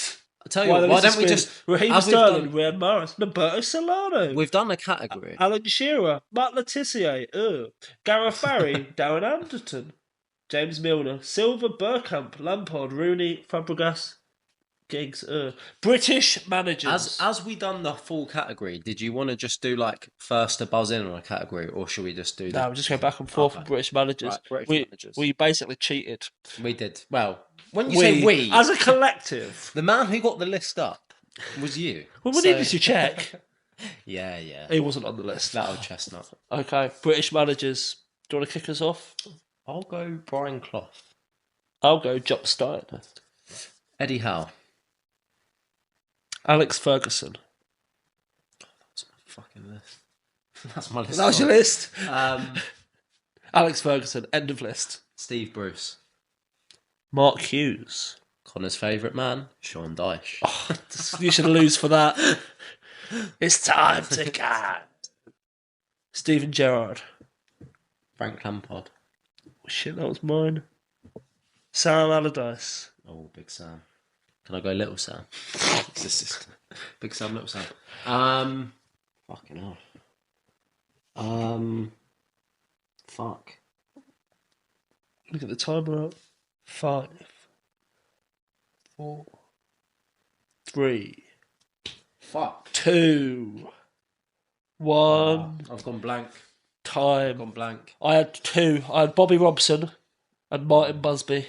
I tell you what, why don't we just Raheem Sterling, Riyad Mahrez, Roberto Solano. We've done a category. Alan Shearer, Matt Le Tissier, Gareth Barry, Darren Anderton, James Milner, Silva, Bergkamp, Lampard, Rooney, Fabregas, Giggs, British managers. As we done the full category, did you want to just do like first to buzz in on a category, or should we just do? No, we'll just go back and forth with British managers. Right, British managers. We basically cheated. We did. Well, when you say we, as a collective, the man who got the list up was you. Well, we needed to check. Yeah. He wasn't on the list. That old chestnut. Okay, British managers. Do you want to kick us off? I'll go Brian Clough. I'll go Jock Steiner. Eddie Howe. Alex Ferguson. That's my fucking list. That's my list. That was your list? Alex Ferguson, end of list. Steve Bruce. Mark Hughes. Connor's favourite man, Sean Dyche. Oh, you should lose for that. It's time to go. Steven Gerrard. Frank Lampard. Oh, shit, that was mine. Sam Allardyce. Oh, Big Sam. Can I go Little Sam? Big Sam, Little Sam. Fucking hell. Fuck. Look at the timer up. 5, 4, 3. Fuck. 2, 1. I've gone blank. Time. I've gone blank. I had 2. I had Bobby Robson and Martin Busby.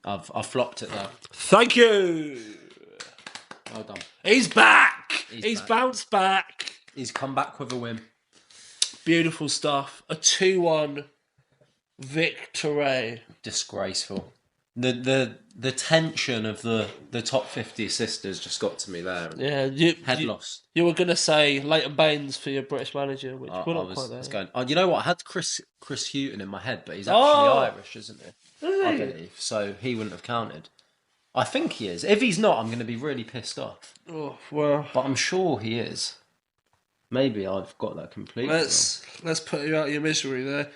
I've flopped it though. Thank you. Well done. He's back. He's back. Bounced back. He's come back with a win. Beautiful stuff. A 2-1 victory. Disgraceful. The tension of the top 50 sisters just got to me there. Yeah, head lost. You were gonna say Leighton Baines for your British manager, which we're not quite there. I was going. You know what? I had Chris Hughton in my head, but he's actually Irish, isn't he? I believe so. He wouldn't have counted. I think he is. If he's not, I'm going to be really pissed off. Oh well, but I'm sure he is. Maybe I've got that completely. Let's put you out of your misery there.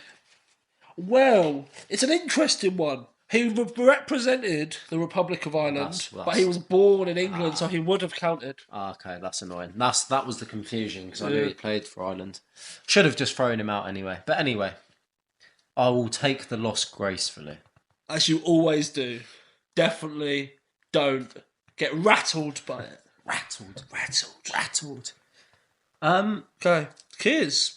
Well, it's an interesting one. He represented the Republic of Ireland, but he was born in England, so he would have counted. Okay, that's annoying. That was the confusion, because I knew he played for Ireland. Should have just thrown him out anyway. But anyway, I will take the loss gracefully. As you always do. Definitely don't get rattled by it. Rattled. Okay, Kiz.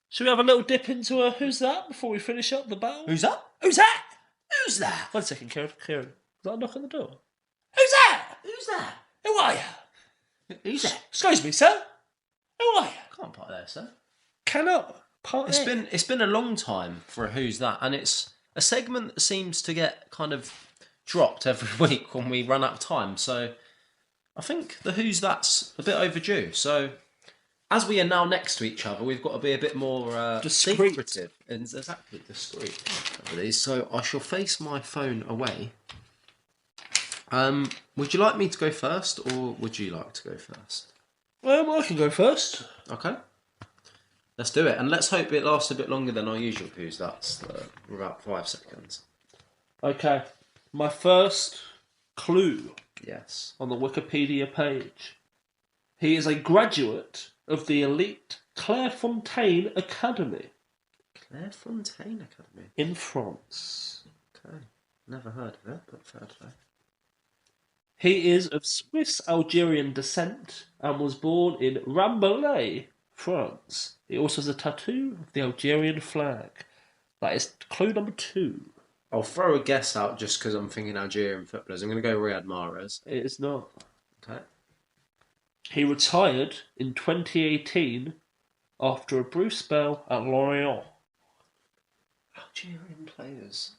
Should we have a little dip into a who's that before we finish up the battle? Who's that? One second, Kieran. Is that a knock on the door? Who's that? Who are you? Who's that? Excuse me, sir. Who are you? Can't part there, sir. Cannot part It's been a long time for a Who's That, and it's a segment that seems to get kind of dropped every week when we run out of time. So I think the Who's That's a bit overdue. So as we are now next to each other, we've got to be a bit more secretive and exactly discreet. So I shall face my phone away. Would you like me to go first, or would you like to go first? I can go first. Okay. Let's do it, and let's hope it lasts a bit longer than our usual Who's That's. About 5 seconds. Okay. My first clue. Yes. On the Wikipedia page. He is a graduate of the elite Clairefontaine Academy. Clairefontaine Academy? In France. Okay. Never heard of it, but fair play. He is of Swiss-Algerian descent and was born in Rambouillet, France. He also has a tattoo of the Algerian flag. That is clue number 2. I'll throw a guess out just because I'm thinking Algerian footballers. I'm going to go Riyad Mahrez. It is not. Okay. He retired in 2018 after a brief spell at Lorient. Algerian players.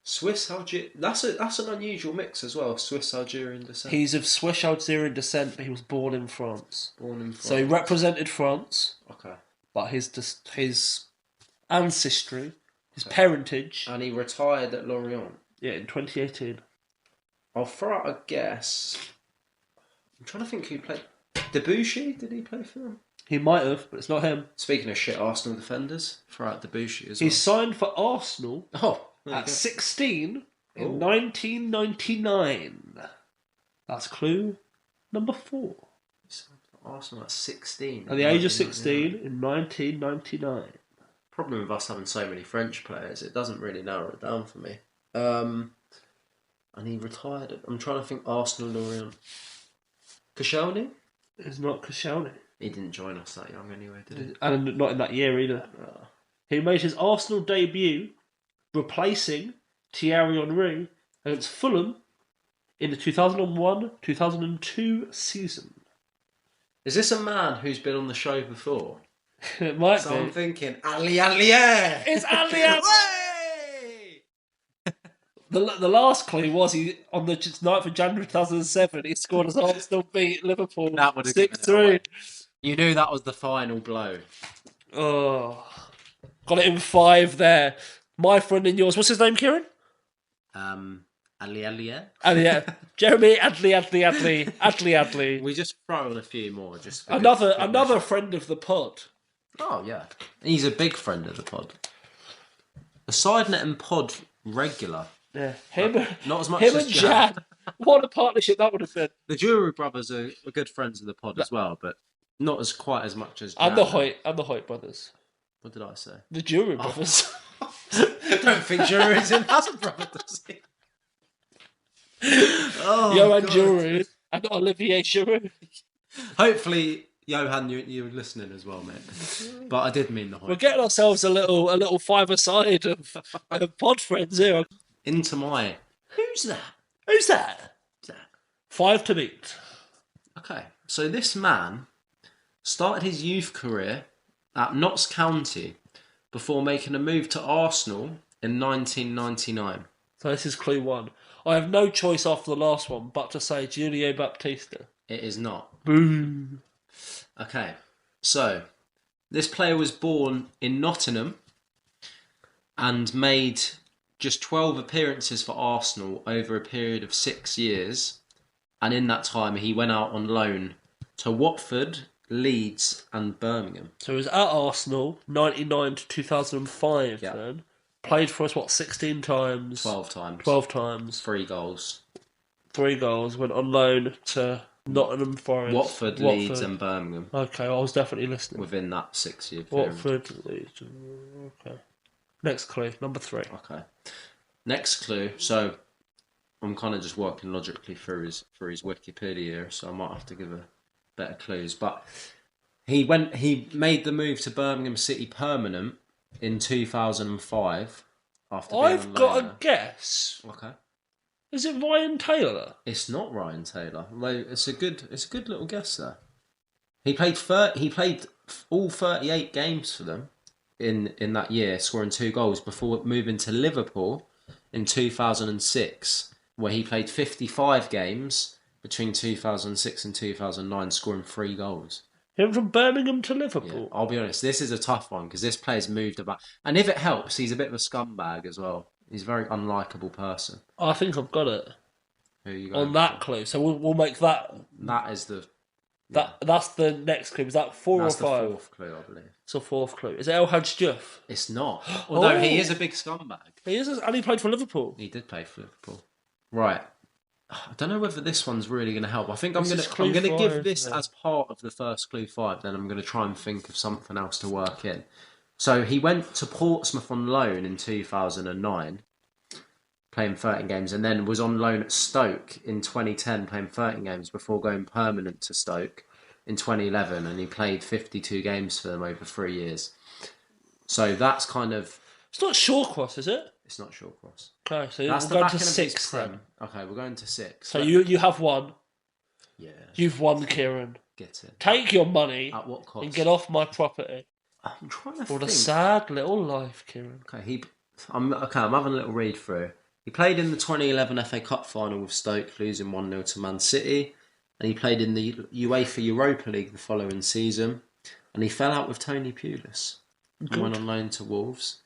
Swiss Algerian. That's an unusual mix as well. Swiss Algerian descent. He's of Swiss Algerian descent, but he was born in France. Born in France. So he represented France. Okay. But his ancestry, his parentage. And he retired at Lorient. Yeah, in 2018. I'll throw out a guess. I'm trying to think who played. Debussy? Did he play for them? He might have, but it's not him. Speaking of shit Arsenal defenders, throw out Debussy as well. He signed for Arsenal at 16 in 1999. That's clue number 4. He signed for Arsenal at 16. At the age of 16 in 1999. Problem with us having so many French players, it doesn't really narrow it down for me. And he retired. I'm trying to think Arsenal Lorient. Koscielny? It's not Koscielny. He didn't join us that young anyway, did he? And not in that year either. He made his Arsenal debut replacing Thierry Henry against Fulham in the 2001-2002 season. Is this a man who's been on the show before? It might so be. I'm thinking, Ali Alier! It's Ali Alier! The last clue was he on the 9th of January 2007 he scored as Arsenal beat Liverpool 6-3. You knew that was the final blow. Oh, got it in 5 there. My friend and yours. What's his name, Kieran? Ali Alier. Jeremy Adley. We just throw in a few more. Just another friend of the pod. Oh yeah, he's a big friend of the pod. A side net and pod regular. Yeah, not as much him as and Jan. What a partnership that would have been. The Jury brothers are good friends of the pod as well, but not as quite as much as Jan. And the Hoyt brothers. What did I say? The Jury brothers. I don't think Jury's in as a brother, does he? Johan Jury and Olivier Giroud. Hopefully, Johan, you're listening as well, mate. But I did mean the Hoyt. We're getting ourselves a little five-a-side of pod friends here. Into my... Who's that? 5 to beat. Okay, so this man started his youth career at Notts County before making a move to Arsenal in 1999. So this is clue 1. I have no choice after the last one but to say Julio Baptista. It is not. Boom. Okay, so this player was born in Nottingham and made just 12 appearances for Arsenal over a period of 6 years. And in that time, he went out on loan to Watford, Leeds and Birmingham. So he was at Arsenal, 99 to 2005 then. Played for us, 16 times? 12 times. 12 times. 3 goals. 3 goals. Went on loan to Nottingham Forest. Watford, Leeds and Birmingham. Okay, I was definitely listening. Within that 6-year period. Watford, Leeds. Okay. Next clue, number 3. Okay. Next clue. So I'm kind of just working logically through his Wikipedia, so I might have to give a better clues. But he made the move to Birmingham City permanent in 2005 after being I've got a guess. Okay. Is it Ryan Taylor? It's not Ryan Taylor. It's a good little guess there. He played all 38 games for them in that year, scoring 2 goals before moving to Liverpool in 2006, where he played 55 games between 2006 and 2009, scoring 3 goals. He went from Birmingham to Liverpool. Yeah, I'll be honest, this is a tough one because this player's moved about. And if it helps, he's a bit of a scumbag as well. He's a very unlikable person. I think I've got it. Who you got? On that clue. So we'll make that... That is the... That's the next clue. Is that 4 that's or 5? That's the 4th clue, I believe. It's a 4th clue. Is it El Hadj Diouf? It's not. Although he is a big scumbag. He is, and he played for Liverpool. He did play for Liverpool. Right. I don't know whether this one's really going to help. I think I'm going to give this as part of the first clue 5. Then I'm going to try and think of something else to work in. So he went to Portsmouth on loan in 2009, playing 13 games, and then was on loan at Stoke in 2010, playing 13 games before going permanent to Stoke in 2011, and he played 52 games for them over 3 years. So that's kind of... It's not Shawcross, is it? It's not Shawcross. Okay, so that's we're going to 6 then. Okay, we're going to 6. So you have 1. Yeah. You've won, Kieran. Get it. Take your money at what cost? And get off my property. I'm trying to What a think. sad little life, Kieran. Okay, I'm having a little read through. He played in the 2011 FA Cup final with Stoke, losing 1-0 to Man City, and he played in the UEFA Europa League the following season, and he fell out with Tony Pulis and went on loan to Wolves.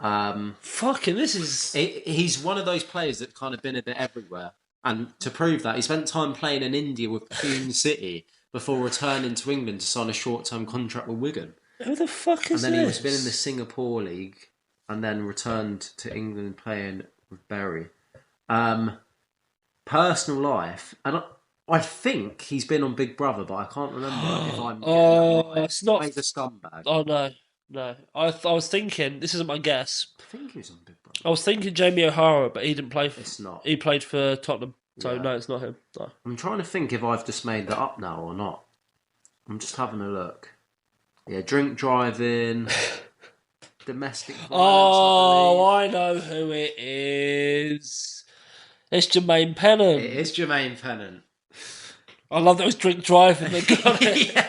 Fucking, this is... He's one of those players that kind of been a bit everywhere, and to prove that, he spent time playing in India with Pune City before returning to England to sign a short-term contract with Wigan. Who the fuck is this? And then he was been in the Singapore League, and then returned to England playing with Bury. Personal life, and I think he's been on Big Brother, but I can't remember if I'm. It's not. He's a scumbag. Oh no. I was thinking. This isn't my guess. I think he was on Big Brother. I was thinking Jamie O'Hara, but he didn't play. It's not. He played for Tottenham, so Yeah. no, it's not him. No. I'm trying to think if I've just made that up now or not. I'm just having a look. Yeah, drink driving, domestic violence. Oh, I know who it is. It's Jermaine Pennant. It is Jermaine Pennant. I love that it was drink driving that got it. Yeah,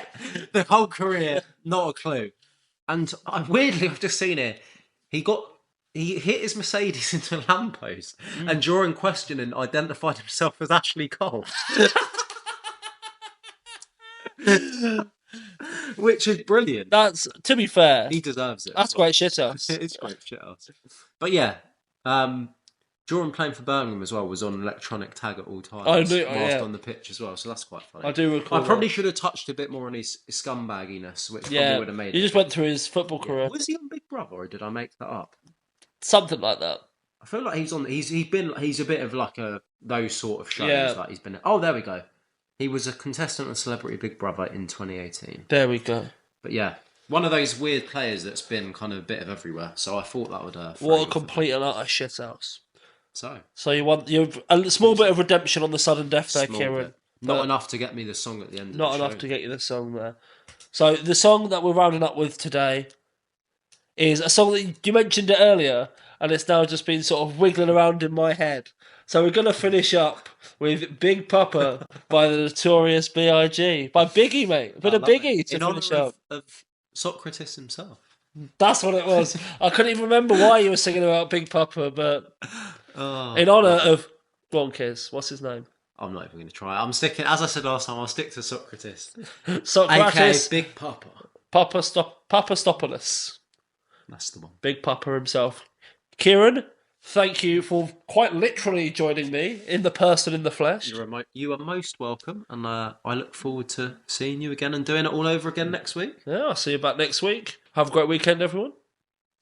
the whole career, not a clue. And weirdly, I've just seen it. He hit his Mercedes into a lamppost, and during questioning, identified himself as Ashley Cole. Which is brilliant. That's, to be fair, He deserves it. that's great shit house. It's great shit house. But yeah, Jordan playing for Birmingham as well was on electronic tag at all times. I knew- whilst yeah. on the pitch as well, so that's quite funny. I do recall. I probably should have touched a bit more on his scumbagginess, which probably would have made you it. just went through his football career. Was he on Big Brother, or did I make that up? Something like that. I feel like he's a bit of like those sort of shows. Yeah. Like he's been. Oh, there we go. He was a contestant on Celebrity Big Brother in 2018. There we go. But yeah, one of those weird players that's been kind of a bit of everywhere. So I thought that would. What a complete and utter shit house. So you want a small bit of redemption on the sudden death there, small Kieran. bit. Not enough to get me the song at the end of the show. Not enough to get you the song there. So the song that we're rounding up with today is a song that you mentioned it earlier, and it's now just been sort of wiggling around in my head. So we're going to finish up with Big Poppa by the Notorious B.I.G. By Biggie, mate. A bit of Biggie to in finish honour up. of Socrates himself. That's what it was. I couldn't even remember why you were singing about Big Poppa, but in honour of... Go on, Kiz. What's his name? I'm not even going to try. I'm sticking, as I said last time, I'll stick to Socrates. Socrates. AKA Big Poppa. Papastopoulos. That's the one. Big Poppa himself. Kieran, thank you for quite literally joining me in the person in the flesh. You are most welcome, and I look forward to seeing you again and doing it all over again next week. Yeah, I'll see you back next week. Have a great weekend, everyone.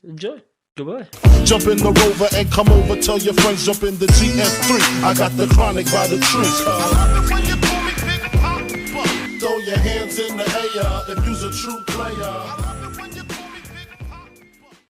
Enjoy. Goodbye. Jump in the Rover and come over. Tell your friends, jump in the GF3. I got the chronic by the tree. I love it when you call me Big Poppa. Throw your hands in the air if you's a true player.